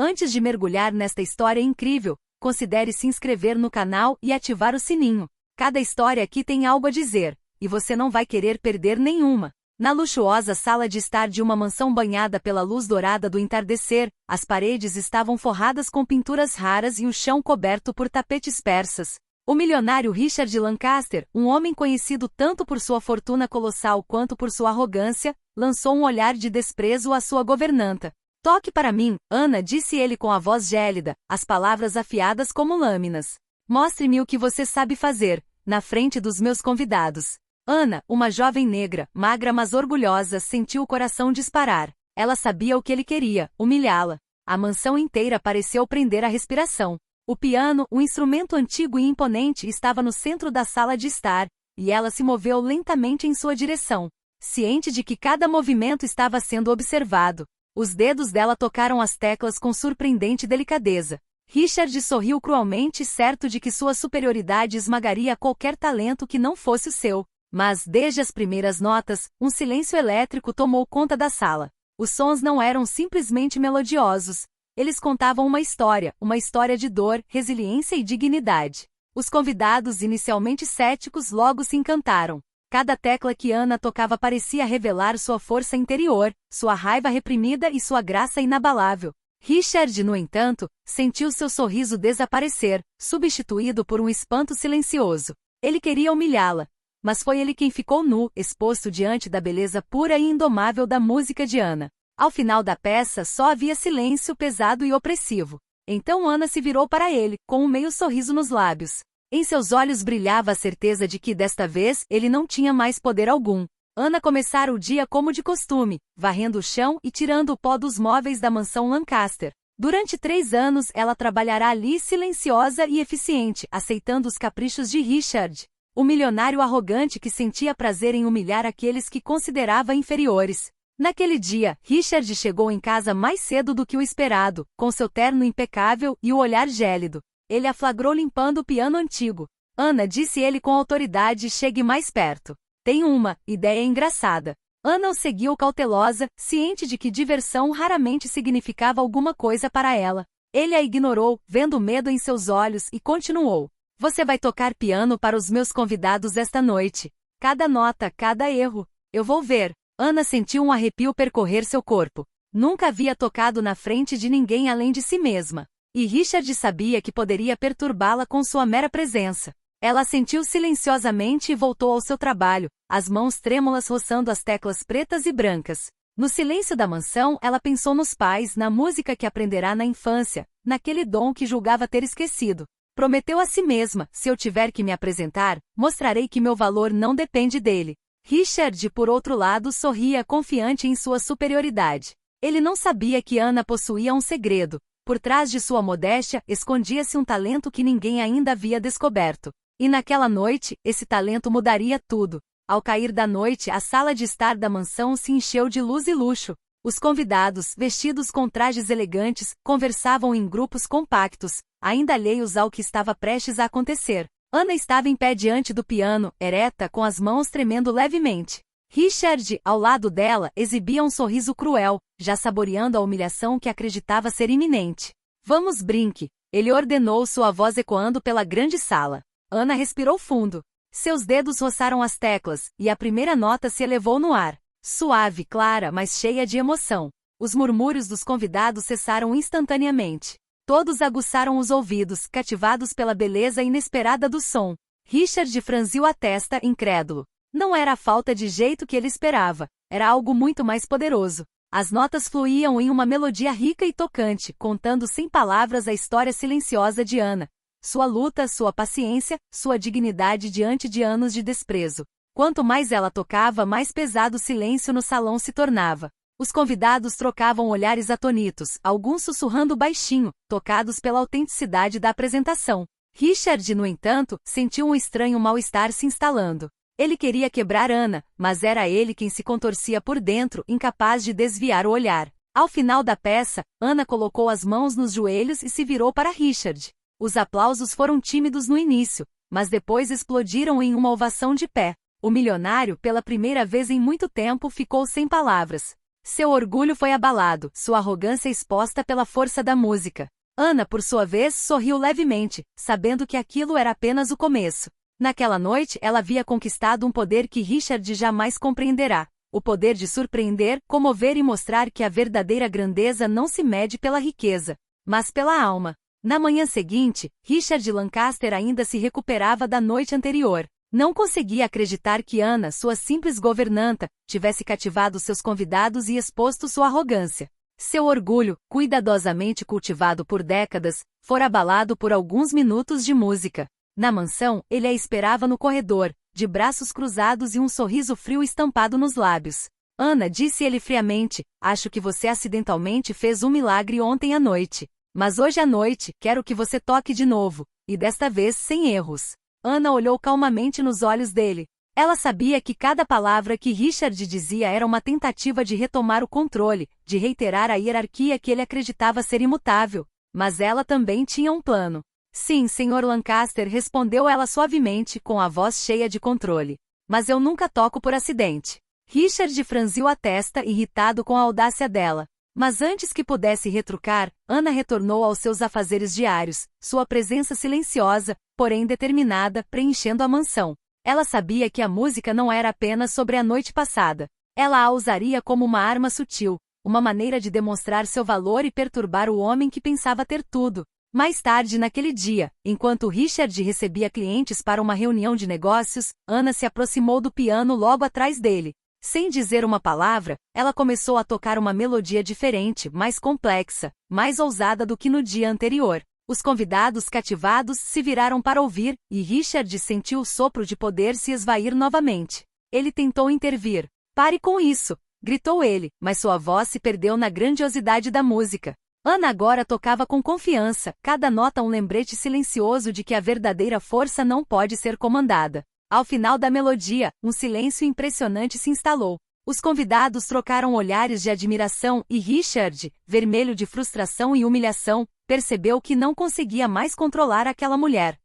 Antes de mergulhar nesta história incrível, considere se inscrever no canal e ativar o sininho. Cada história aqui tem algo a dizer, e você não vai querer perder nenhuma. Na luxuosa sala de estar de uma mansão banhada pela luz dourada do entardecer, as paredes estavam forradas com pinturas raras e o chão coberto por tapetes persas. O milionário Richard Lancaster, um homem conhecido tanto por sua fortuna colossal quanto por sua arrogância, lançou um olhar de desprezo à sua governanta. "Toque para mim, Ana", disse ele com a voz gélida, as palavras afiadas como lâminas. "Mostre-me o que você sabe fazer, na frente dos meus convidados." Ana, uma jovem negra, magra mas orgulhosa, sentiu o coração disparar. Ela sabia o que ele queria, humilhá-la. A mansão inteira pareceu prender a respiração. O piano, um instrumento antigo e imponente, estava no centro da sala de estar, e ela se moveu lentamente em sua direção, ciente de que cada movimento estava sendo observado. Os dedos dela tocaram as teclas com surpreendente delicadeza. Richard sorriu cruelmente, certo de que sua superioridade esmagaria qualquer talento que não fosse o seu. Mas, desde as primeiras notas, um silêncio elétrico tomou conta da sala. Os sons não eram simplesmente melodiosos. Eles contavam uma história de dor, resiliência e dignidade. Os convidados, inicialmente céticos, logo se encantaram. Cada tecla que Ana tocava parecia revelar sua força interior, sua raiva reprimida e sua graça inabalável. Richard, no entanto, sentiu seu sorriso desaparecer, substituído por um espanto silencioso. Ele queria humilhá-la, mas foi ele quem ficou nu, exposto diante da beleza pura e indomável da música de Ana. Ao final da peça só havia silêncio pesado e opressivo. Então Ana se virou para ele, com um meio sorriso nos lábios. Em seus olhos brilhava a certeza de que desta vez ele não tinha mais poder algum. Ana começara o dia como de costume, varrendo o chão e tirando o pó dos móveis da mansão Lancaster. Durante 3 anos ela trabalhará ali silenciosa e eficiente, aceitando os caprichos de Richard, o milionário arrogante que sentia prazer em humilhar aqueles que considerava inferiores. Naquele dia, Richard chegou em casa mais cedo do que o esperado, com seu terno impecável e o olhar gélido. Ele a flagrou limpando o piano antigo. "Ana", disse ele com autoridade, "chegue mais perto. Tenho uma ideia engraçada." Ana o seguiu cautelosa, ciente de que diversão raramente significava alguma coisa para ela. Ele a ignorou, vendo medo em seus olhos, e continuou. "Você vai tocar piano para os meus convidados esta noite. Cada nota, cada erro. Eu vou ver." Ana sentiu um arrepio percorrer seu corpo. Nunca havia tocado na frente de ninguém além de si mesma. E Richard sabia que poderia perturbá-la com sua mera presença. Ela assentiu silenciosamente e voltou ao seu trabalho, as mãos trêmulas roçando as teclas pretas e brancas. No silêncio da mansão, ela pensou nos pais, na música que aprenderá na infância, naquele dom que julgava ter esquecido. Prometeu a si mesma: "Se eu tiver que me apresentar, mostrarei que meu valor não depende dele." Richard, por outro lado, sorria confiante em sua superioridade. Ele não sabia que Ana possuía um segredo. Por trás de sua modéstia, escondia-se um talento que ninguém ainda havia descoberto. E naquela noite, esse talento mudaria tudo. Ao cair da noite, a sala de estar da mansão se encheu de luz e luxo. Os convidados, vestidos com trajes elegantes, conversavam em grupos compactos, ainda alheios ao que estava prestes a acontecer. Ana estava em pé diante do piano, ereta, com as mãos tremendo levemente. Richard, ao lado dela, exibia um sorriso cruel, já saboreando a humilhação que acreditava ser iminente. "Vamos, brinque", ele ordenou, sua voz ecoando pela grande sala. Ana respirou fundo. Seus dedos roçaram as teclas, e a primeira nota se elevou no ar. Suave, clara, mas cheia de emoção. Os murmúrios dos convidados cessaram instantaneamente. Todos aguçaram os ouvidos, cativados pela beleza inesperada do som. Richard franziu a testa, incrédulo. Não era a falta de jeito que ele esperava, era algo muito mais poderoso. As notas fluíam em uma melodia rica e tocante, contando sem palavras a história silenciosa de Ana. Sua luta, sua paciência, sua dignidade diante de anos de desprezo. Quanto mais ela tocava, mais pesado o silêncio no salão se tornava. Os convidados trocavam olhares atonitos, alguns sussurrando baixinho, tocados pela autenticidade da apresentação. Richard, no entanto, sentiu um estranho mal-estar se instalando. Ele queria quebrar Ana, mas era ele quem se contorcia por dentro, incapaz de desviar o olhar. Ao final da peça, Ana colocou as mãos nos joelhos e se virou para Richard. Os aplausos foram tímidos no início, mas depois explodiram em uma ovação de pé. O milionário, pela primeira vez em muito tempo, ficou sem palavras. Seu orgulho foi abalado, sua arrogância exposta pela força da música. Ana, por sua vez, sorriu levemente, sabendo que aquilo era apenas o começo. Naquela noite, ela havia conquistado um poder que Richard jamais compreenderá. O poder de surpreender, comover e mostrar que a verdadeira grandeza não se mede pela riqueza, mas pela alma. Na manhã seguinte, Richard Lancaster ainda se recuperava da noite anterior. Não conseguia acreditar que Ana, sua simples governanta, tivesse cativado seus convidados e exposto sua arrogância. Seu orgulho, cuidadosamente cultivado por décadas, fora abalado por alguns minutos de música. Na mansão, ele a esperava no corredor, de braços cruzados e um sorriso frio estampado nos lábios. Ana, disse-ele friamente, acho que você acidentalmente fez um milagre ontem à noite. Mas hoje à noite, quero que você toque de novo, e desta vez sem erros. Ana olhou calmamente nos olhos dele. Ela sabia que cada palavra que Richard dizia era uma tentativa de retomar o controle, de reiterar a hierarquia que ele acreditava ser imutável. Mas ela também tinha um plano. Sim, Sr. Lancaster, respondeu ela suavemente, com a voz cheia de controle. Mas eu nunca toco por acidente. Richard franziu a testa, irritado com a audácia dela. Mas antes que pudesse retrucar, Ana retornou aos seus afazeres diários, sua presença silenciosa, porém determinada, preenchendo a mansão. Ela sabia que a música não era apenas sobre a noite passada. Ela a usaria como uma arma sutil, uma maneira de demonstrar seu valor e perturbar o homem que pensava ter tudo. Mais tarde naquele dia, enquanto Richard recebia clientes para uma reunião de negócios, Ana se aproximou do piano logo atrás dele. Sem dizer uma palavra, ela começou a tocar uma melodia diferente, mais complexa, mais ousada do que no dia anterior. Os convidados cativados se viraram para ouvir, e Richard sentiu o sopro de poder se esvair novamente. Ele tentou intervir. Pare com isso! Gritou ele, mas sua voz se perdeu na grandiosidade da música. Ana agora tocava com confiança, cada nota um lembrete silencioso de que a verdadeira força não pode ser comandada. Ao final da melodia, um silêncio impressionante se instalou. Os convidados trocaram olhares de admiração e Richard, vermelho de frustração e humilhação, percebeu que não conseguia mais controlar aquela mulher.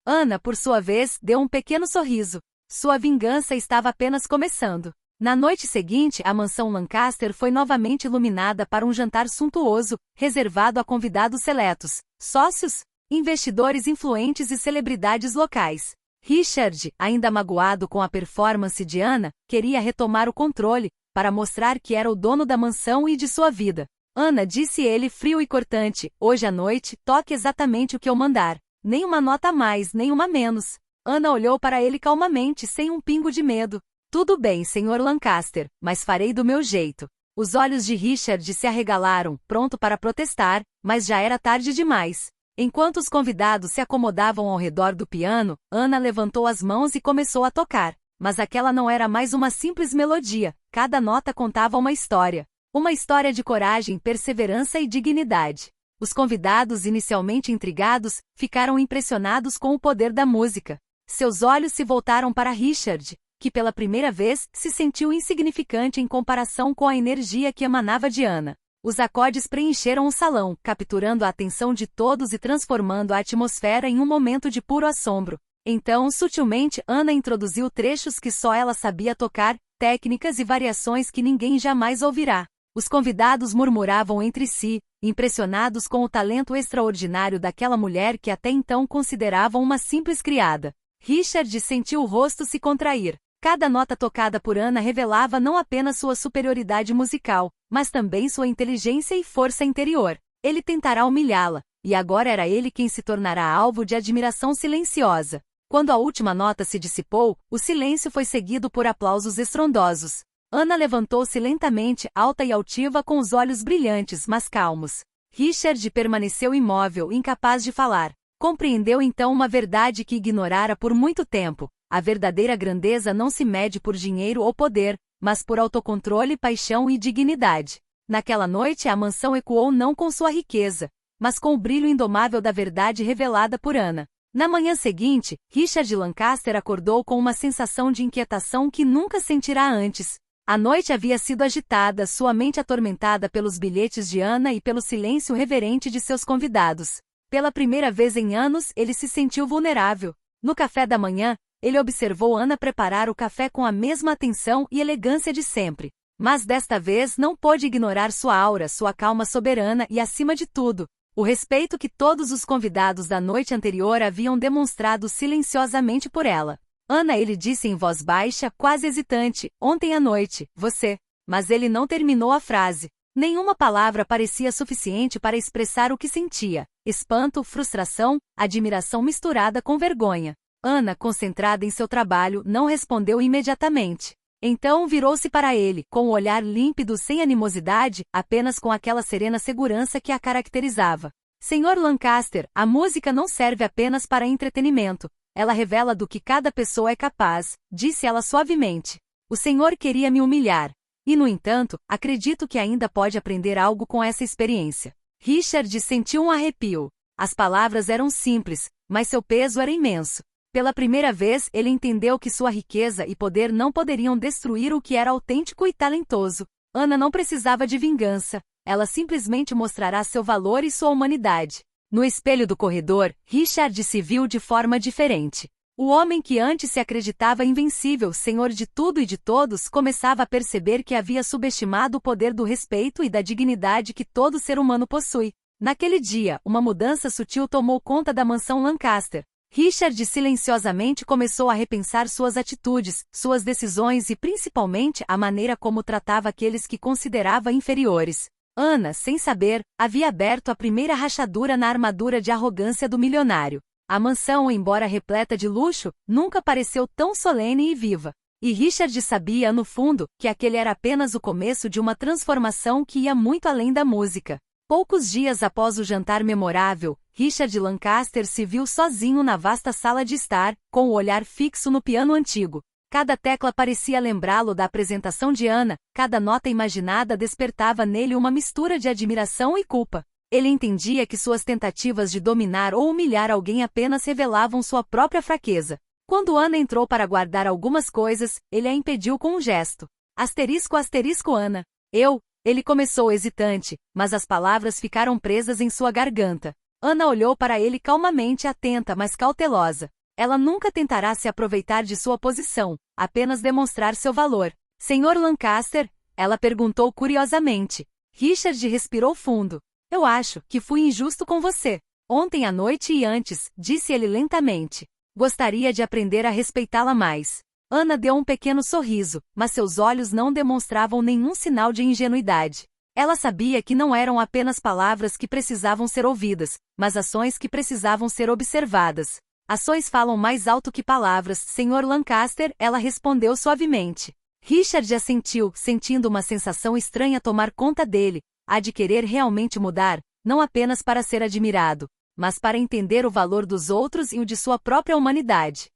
Ana, por sua vez, deu um pequeno sorriso. Sua vingança estava apenas começando. Na noite seguinte, a mansão Lancaster foi novamente iluminada para um jantar suntuoso, reservado a convidados seletos, sócios, investidores influentes e celebridades locais. Richard, ainda magoado com a performance de Ana, queria retomar o controle, para mostrar que era o dono da mansão e de sua vida. Ana, disse ele frio e cortante, hoje à noite, toque exatamente o que eu mandar. Nem uma nota a mais, nem uma menos. Ana olhou para ele calmamente, sem um pingo de medo. Tudo bem, Sr. Lancaster, mas farei do meu jeito. Os olhos de Richard se arregalaram, pronto para protestar, mas já era tarde demais. Enquanto os convidados se acomodavam ao redor do piano, Ana levantou as mãos e começou a tocar. Mas aquela não era mais uma simples melodia, cada nota contava uma história. Uma história de coragem, perseverança e dignidade. Os convidados, inicialmente intrigados, ficaram impressionados com o poder da música. Seus olhos se voltaram para Richard, que pela primeira vez se sentiu insignificante em comparação com a energia que emanava de Ana. Os acordes preencheram o salão, capturando a atenção de todos e transformando a atmosfera em um momento de puro assombro. Então, sutilmente, Ana introduziu trechos que só ela sabia tocar, técnicas e variações que ninguém jamais ouvirá. Os convidados murmuravam entre si, impressionados com o talento extraordinário daquela mulher que até então consideravam uma simples criada. Richard sentiu o rosto se contrair. Cada nota tocada por Ana revelava não apenas sua superioridade musical, mas também sua inteligência e força interior. Ele tentará humilhá-la, e agora era ele quem se tornará alvo de admiração silenciosa. Quando a última nota se dissipou, o silêncio foi seguido por aplausos estrondosos. Ana levantou-se lentamente, alta e altiva, com os olhos brilhantes, mas calmos. Richard permaneceu imóvel, incapaz de falar. Compreendeu então uma verdade que ignorara por muito tempo. A verdadeira grandeza não se mede por dinheiro ou poder, mas por autocontrole, paixão e dignidade. Naquela noite a mansão ecoou não com sua riqueza, mas com o brilho indomável da verdade revelada por Ana. Na manhã seguinte, Richard Lancaster acordou com uma sensação de inquietação que nunca sentirá antes. A noite havia sido agitada, sua mente atormentada pelos bilhetes de Ana e pelo silêncio reverente de seus convidados. Pela primeira vez em anos, ele se sentiu vulnerável. No café da manhã, ele observou Ana preparar o café com a mesma atenção e elegância de sempre. Mas desta vez não pôde ignorar sua aura, sua calma soberana e, acima de tudo, o respeito que todos os convidados da noite anterior haviam demonstrado silenciosamente por ela. Ana, ele disse em voz baixa, quase hesitante, ontem à noite, você... Mas ele não terminou a frase. Nenhuma palavra parecia suficiente para expressar o que sentia. Espanto, frustração, admiração misturada com vergonha. Ana, concentrada em seu trabalho, não respondeu imediatamente. Então virou-se para ele, com o olhar límpido, sem animosidade, apenas com aquela serena segurança que a caracterizava. Senhor Lancaster, a música não serve apenas para entretenimento. Ela revela do que cada pessoa é capaz, disse ela suavemente. O senhor queria me humilhar. E, no entanto, acredito que ainda pode aprender algo com essa experiência. Richard sentiu um arrepio. As palavras eram simples, mas seu peso era imenso. Pela primeira vez, ele entendeu que sua riqueza e poder não poderiam destruir o que era autêntico e talentoso. Ana não precisava de vingança. Ela simplesmente mostrará seu valor e sua humanidade. No espelho do corredor, Richard se viu de forma diferente. O homem que antes se acreditava invencível, senhor de tudo e de todos, começava a perceber que havia subestimado o poder do respeito e da dignidade que todo ser humano possui. Naquele dia, uma mudança sutil tomou conta da mansão Lancaster. Richard silenciosamente começou a repensar suas atitudes, suas decisões e principalmente a maneira como tratava aqueles que considerava inferiores. Ana, sem saber, havia aberto a primeira rachadura na armadura de arrogância do milionário. A mansão, embora repleta de luxo, nunca pareceu tão solene e viva. E Richard sabia, no fundo, que aquele era apenas o começo de uma transformação que ia muito além da música. Poucos dias após o jantar memorável, Richard Lancaster se viu sozinho na vasta sala de estar, com o olhar fixo no piano antigo. Cada tecla parecia lembrá-lo da apresentação de Ana, cada nota imaginada despertava nele uma mistura de admiração e culpa. Ele entendia que suas tentativas de dominar ou humilhar alguém apenas revelavam sua própria fraqueza. Quando Ana entrou para guardar algumas coisas, ele a impediu com um gesto. *** Ana. Ele começou hesitante, mas as palavras ficaram presas em sua garganta. Ana olhou para ele calmamente, atenta, mas cautelosa. Ela nunca tentará se aproveitar de sua posição, apenas demonstrar seu valor. Senhor Lancaster? Ela perguntou curiosamente. Richard respirou fundo. Eu acho que fui injusto com você. Ontem à noite e antes, disse ele lentamente. Gostaria de aprender a respeitá-la mais. Ana deu um pequeno sorriso, mas seus olhos não demonstravam nenhum sinal de ingenuidade. Ela sabia que não eram apenas palavras que precisavam ser ouvidas, mas ações que precisavam ser observadas. Ações falam mais alto que palavras, Senhor Lancaster, ela respondeu suavemente. Richard assentiu, sentindo uma sensação estranha tomar conta dele, a de querer realmente mudar, não apenas para ser admirado, mas para entender o valor dos outros e o de sua própria humanidade.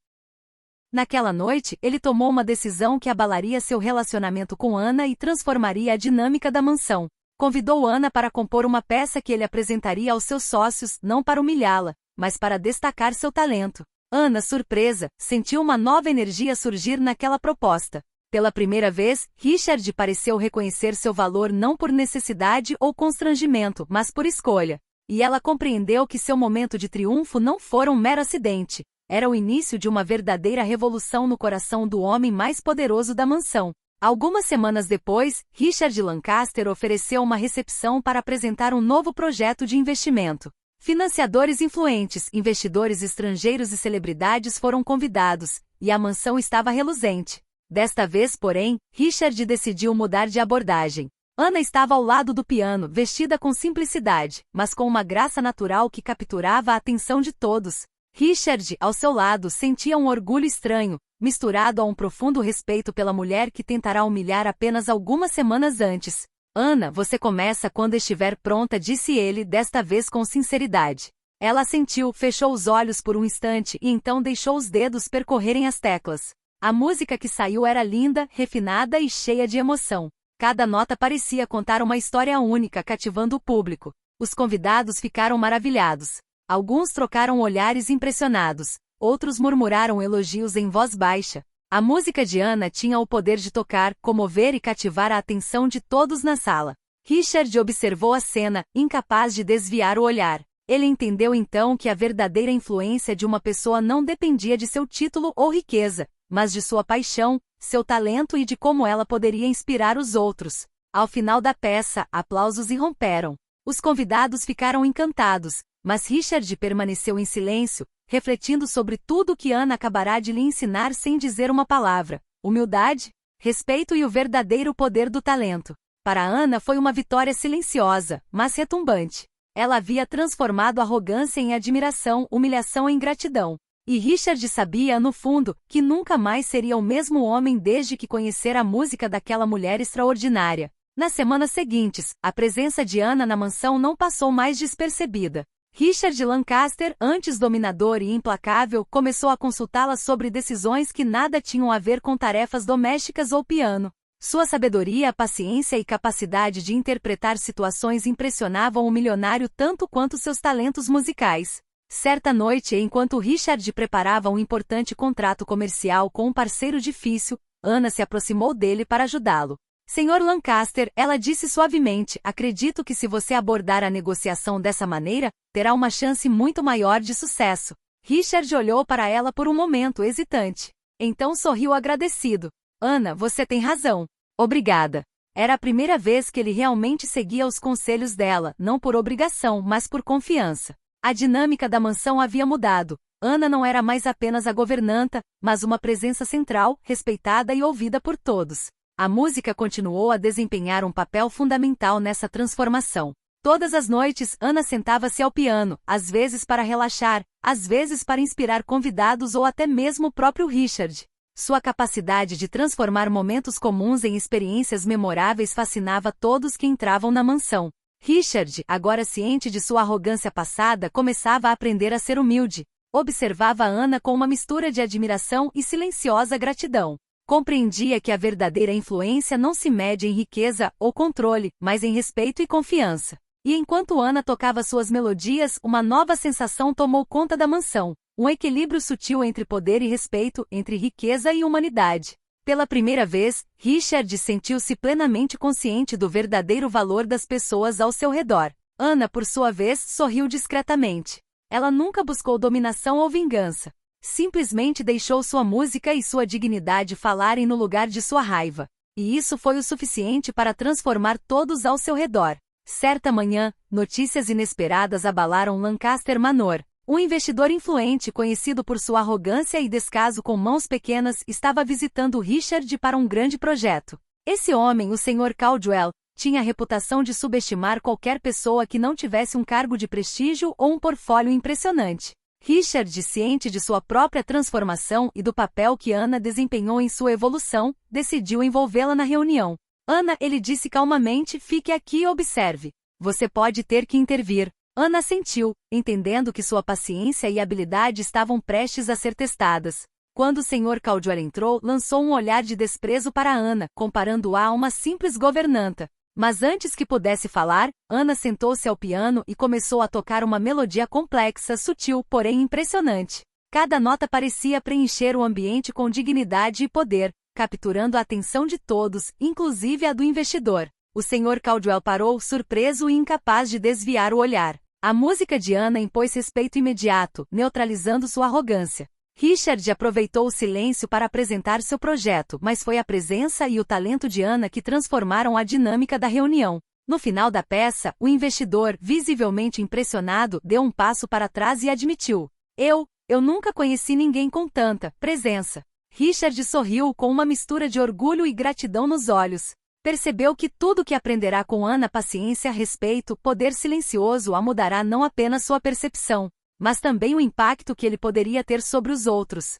Naquela noite, ele tomou uma decisão que abalaria seu relacionamento com Ana e transformaria a dinâmica da mansão. Convidou Ana para compor uma peça que ele apresentaria aos seus sócios, não para humilhá-la, mas para destacar seu talento. Ana, surpresa, sentiu uma nova energia surgir naquela proposta. Pela primeira vez, Richard pareceu reconhecer seu valor não por necessidade ou constrangimento, mas por escolha. E ela compreendeu que seu momento de triunfo não fora um mero acidente. Era o início de uma verdadeira revolução no coração do homem mais poderoso da mansão. Algumas semanas depois, Richard Lancaster ofereceu uma recepção para apresentar um novo projeto de investimento. Financiadores influentes, investidores estrangeiros e celebridades foram convidados, e a mansão estava reluzente. Desta vez, porém, Richard decidiu mudar de abordagem. Ana estava ao lado do piano, vestida com simplicidade, mas com uma graça natural que capturava a atenção de todos. Richard, ao seu lado, sentia um orgulho estranho, misturado a um profundo respeito pela mulher que tentará humilhar apenas algumas semanas antes. Ana, você começa quando estiver pronta, disse ele, desta vez com sinceridade. Ela assentiu, fechou os olhos por um instante e então deixou os dedos percorrerem as teclas. A música que saiu era linda, refinada e cheia de emoção. Cada nota parecia contar uma história única, cativando o público. Os convidados ficaram maravilhados. Alguns trocaram olhares impressionados, outros murmuraram elogios em voz baixa. A música de Ana tinha o poder de tocar, comover e cativar a atenção de todos na sala. Richard observou a cena, incapaz de desviar o olhar. Ele entendeu então que a verdadeira influência de uma pessoa não dependia de seu título ou riqueza, mas de sua paixão, seu talento e de como ela poderia inspirar os outros. Ao final da peça, aplausos irromperam. Os convidados ficaram encantados, mas Richard permaneceu em silêncio, refletindo sobre tudo que Ana acabará de lhe ensinar sem dizer uma palavra. Humildade, respeito e o verdadeiro poder do talento. Para Ana foi uma vitória silenciosa, mas retumbante. Ela havia transformado arrogância em admiração, humilhação em gratidão. E Richard sabia, no fundo, que nunca mais seria o mesmo homem desde que conhecera a música daquela mulher extraordinária. Nas semanas seguintes, a presença de Ana na mansão não passou mais despercebida. Richard Lancaster, antes dominador e implacável, começou a consultá-la sobre decisões que nada tinham a ver com tarefas domésticas ou piano. Sua sabedoria, paciência e capacidade de interpretar situações impressionavam o milionário tanto quanto seus talentos musicais. Certa noite, enquanto Richard preparava um importante contrato comercial com um parceiro difícil, Ana se aproximou dele para ajudá-lo. Senhor Lancaster, ela disse suavemente, acredito que se você abordar a negociação dessa maneira, terá uma chance muito maior de sucesso. Richard olhou para ela por um momento hesitante. Então sorriu agradecido. Ana, você tem razão. Obrigada. Era a primeira vez que ele realmente seguia os conselhos dela, não por obrigação, mas por confiança. A dinâmica da mansão havia mudado. Ana não era mais apenas a governanta, mas uma presença central, respeitada e ouvida por todos. A música continuou a desempenhar um papel fundamental nessa transformação. Todas as noites, Ana sentava-se ao piano, às vezes para relaxar, às vezes para inspirar convidados ou até mesmo o próprio Richard. Sua capacidade de transformar momentos comuns em experiências memoráveis fascinava todos que entravam na mansão. Richard, agora ciente de sua arrogância passada, começava a aprender a ser humilde. Observava Ana com uma mistura de admiração e silenciosa gratidão. Compreendia que a verdadeira influência não se mede em riqueza ou controle, mas em respeito e confiança. E enquanto Ana tocava suas melodias, uma nova sensação tomou conta da mansão. Um equilíbrio sutil entre poder e respeito, entre riqueza e humanidade. Pela primeira vez, Richard sentiu-se plenamente consciente do verdadeiro valor das pessoas ao seu redor. Ana, por sua vez, sorriu discretamente. Ela nunca buscou dominação ou vingança. Simplesmente deixou sua música e sua dignidade falarem no lugar de sua raiva. E isso foi o suficiente para transformar todos ao seu redor. Certa manhã, notícias inesperadas abalaram Lancaster Manor. Um investidor influente, conhecido por sua arrogância e descaso com mãos pequenas, estava visitando Richard para um grande projeto. Esse homem, o Sr. Caldwell, tinha a reputação de subestimar qualquer pessoa que não tivesse um cargo de prestígio ou um portfólio impressionante. Richard, ciente de sua própria transformação e do papel que Ana desempenhou em sua evolução, decidiu envolvê-la na reunião. Ana, ele disse calmamente, fique aqui e observe. Você pode ter que intervir. Ana assentiu, entendendo que sua paciência e habilidade estavam prestes a ser testadas. Quando o Sr. Caldwell entrou, lançou um olhar de desprezo para Ana, comparando-a a uma simples governanta. Mas antes que pudesse falar, Ana sentou-se ao piano e começou a tocar uma melodia complexa, sutil, porém impressionante. Cada nota parecia preencher o ambiente com dignidade e poder, capturando a atenção de todos, inclusive a do investidor. O Sr. Caldwell parou, surpreso e incapaz de desviar o olhar. A música de Ana impôs respeito imediato, neutralizando sua arrogância. Richard aproveitou o silêncio para apresentar seu projeto, mas foi a presença e o talento de Ana que transformaram a dinâmica da reunião. No final da peça, o investidor, visivelmente impressionado, deu um passo para trás e admitiu: Eu nunca conheci ninguém com tanta presença. Richard sorriu com uma mistura de orgulho e gratidão nos olhos. Percebeu que tudo que aprenderá com Ana, paciência, respeito, poder silencioso, a mudará não apenas sua percepção, mas também o impacto que ele poderia ter sobre os outros.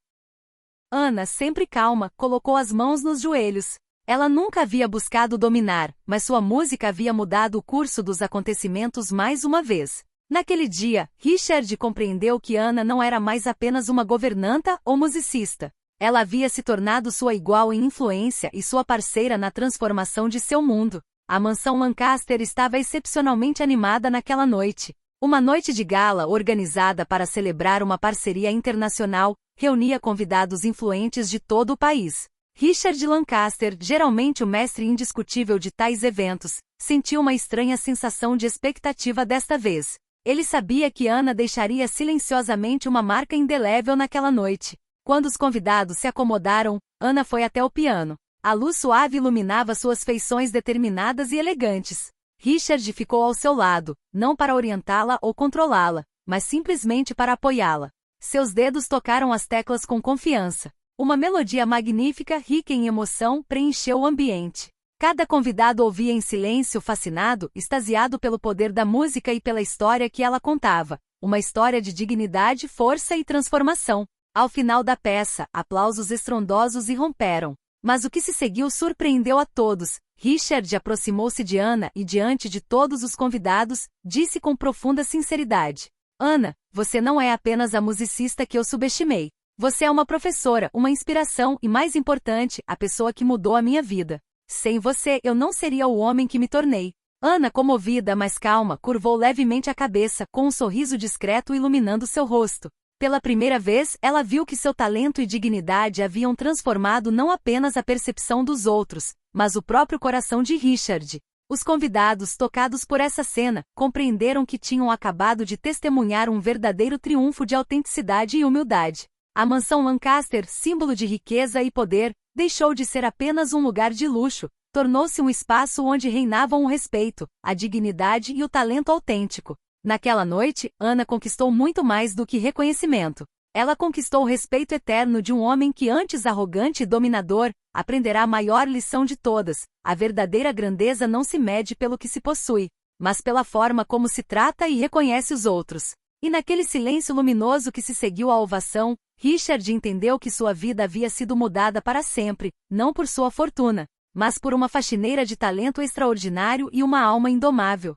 Ana, sempre calma, colocou as mãos nos joelhos. Ela nunca havia buscado dominar, mas sua música havia mudado o curso dos acontecimentos mais uma vez. Naquele dia, Richard compreendeu que Ana não era mais apenas uma governanta ou musicista. Ela havia se tornado sua igual em influência e sua parceira na transformação de seu mundo. A mansão Lancaster estava excepcionalmente animada naquela noite. Uma noite de gala organizada para celebrar uma parceria internacional, reunia convidados influentes de todo o país. Richard Lancaster, geralmente o mestre indiscutível de tais eventos, sentiu uma estranha sensação de expectativa desta vez. Ele sabia que Ana deixaria silenciosamente uma marca indelével naquela noite. Quando os convidados se acomodaram, Ana foi até o piano. A luz suave iluminava suas feições determinadas e elegantes. Richard ficou ao seu lado, não para orientá-la ou controlá-la, mas simplesmente para apoiá-la. Seus dedos tocaram as teclas com confiança. Uma melodia magnífica, rica em emoção, preencheu o ambiente. Cada convidado ouvia em silêncio, fascinado, extasiado pelo poder da música e pela história que ela contava. Uma história de dignidade, força e transformação. Ao final da peça, aplausos estrondosos irromperam. Mas o que se seguiu surpreendeu a todos. Richard aproximou-se de Ana e, diante de todos os convidados, disse com profunda sinceridade: Ana, você não é apenas a musicista que eu subestimei. Você é uma professora, uma inspiração e, mais importante, a pessoa que mudou a minha vida. Sem você, eu não seria o homem que me tornei. Ana, comovida, mas calma, curvou levemente a cabeça, com um sorriso discreto iluminando seu rosto. Pela primeira vez, ela viu que seu talento e dignidade haviam transformado não apenas a percepção dos outros, mas o próprio coração de Richard. Os convidados, tocados por essa cena, compreenderam que tinham acabado de testemunhar um verdadeiro triunfo de autenticidade e humildade. A mansão Lancaster, símbolo de riqueza e poder, deixou de ser apenas um lugar de luxo, tornou-se um espaço onde reinavam o respeito, a dignidade e o talento autêntico. Naquela noite, Ana conquistou muito mais do que reconhecimento. Ela conquistou o respeito eterno de um homem que, antes arrogante e dominador, aprenderá a maior lição de todas: a verdadeira grandeza não se mede pelo que se possui, mas pela forma como se trata e reconhece os outros. E naquele silêncio luminoso que se seguiu à ovação, Richard entendeu que sua vida havia sido mudada para sempre, não por sua fortuna, mas por uma faxineira de talento extraordinário e uma alma indomável.